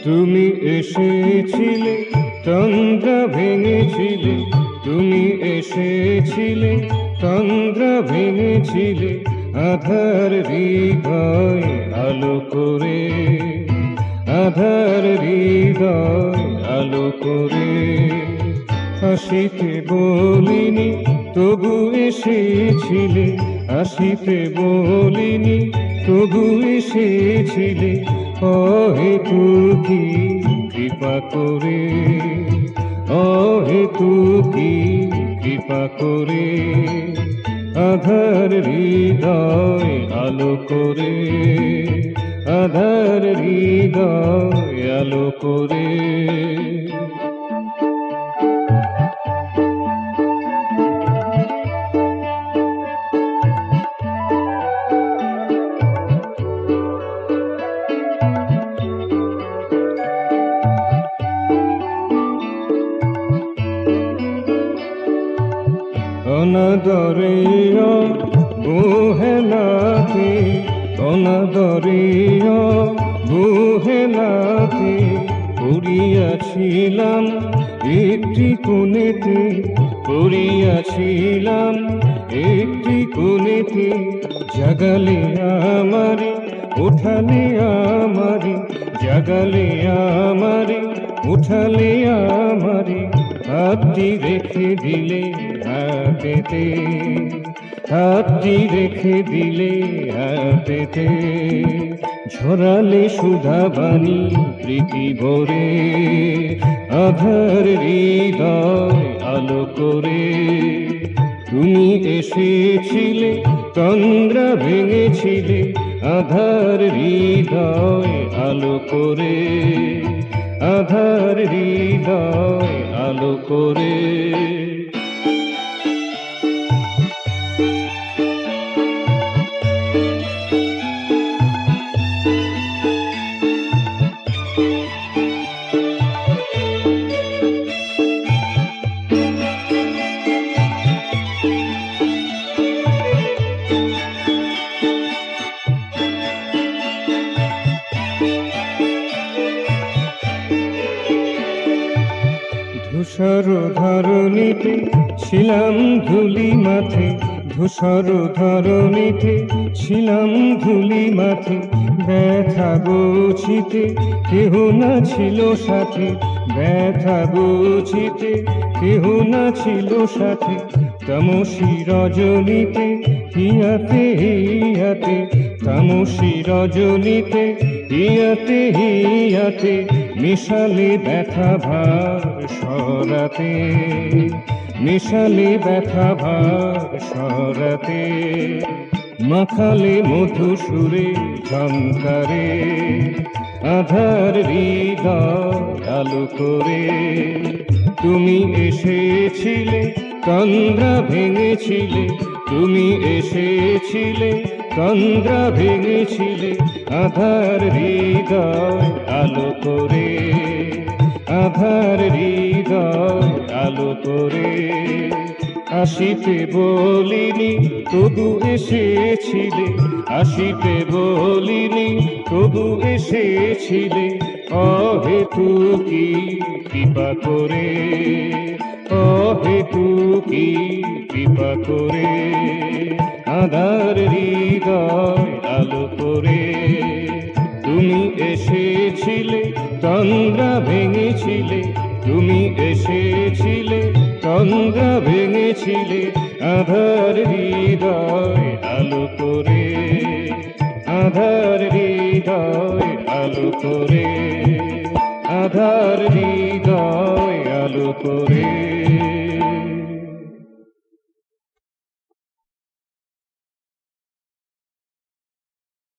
তুমি এসেছিলে, তন্দ্রা ভেঙেছিলে, তুমি এসেছিলে, তন্দ্রা ভেঙেছিলে, আধার হৃদয় আলো করে, আধার হৃদয় আলো করে। আসিতে বলিনি তবু এসেছিলে, আসিতে বলিনি তবু এসেছিলে, অহেতুকি কৃপা করে, অহেতুকি কৃপা করে। আধার হৃদয় আলো করে, আধার হৃদয় আলো করে। অনাদরে অবহেলাতে, অনাদরে অবহেলাতে পড়িয়াছিলাম একটি কোণেতে, পড়িয়াছিলাম একটি কোণেতে। জাগালে আমারে, ওঠালে আমারে, জাগালে আমারে, উঠালে আমারে। হাতটি রেখে দিলে হাতেতে, হাতটি রেখে দিলে হাতেতে। ঝরালে সুধা বাণী প্রীতি ভরে, আধার হৃদয় আলো করে। তুমি এসেছিলে, তন্দ্রা ভেঙেছিলে, আধার হৃদয় আলো করে, আধার হৃদয় আলো করে। ধূসর ধরণীতে ছিলাম ধুলি মাথে, ধূসর ধরণীতে ছিলাম ধুলি মাথে। ব্যথা বুঝিতে কেহ না ছিল সাথে, ব্যথা বুঝিতে কেহ না ছিল সাথে। তামসী রজনীতে হিয়াতে হিয়াতে, তামসী রজনীতে হিয়াতে হিয়াতে। মিশালে ব্যথা ভার সরাতে, মিশালে ব্যথা ভার সরাতে। মাখালে মধু সুরে ঝংকারে, আধার হৃদয় আলো করে। তুমি এসেছিলে, তন্দ্রা ভেঙেছিলে, তুমি এসেছিলে, তন্দ্রা ভেঙেছিলে, আধার হৃদয় আলো করে, আধার হৃদয় আলো করে। আসিতে বলিনি তবু এসেছিলে, আসিতে বলিনি তবু এসেছিলে, অহেতুকি কৃপা করে, অহেতুকি কৃপা করে। আধার হৃদয় আলো করে। তুমি এসেছিলে, তন্দ্রা ভেঙেছিলে, তুমি এসেছিলে, তন্দ্রা ভেঙেছিলে, আধার হৃদয় আলো করে, আধার হৃদয় আলো করে, আধার হৃদয় আলো করে।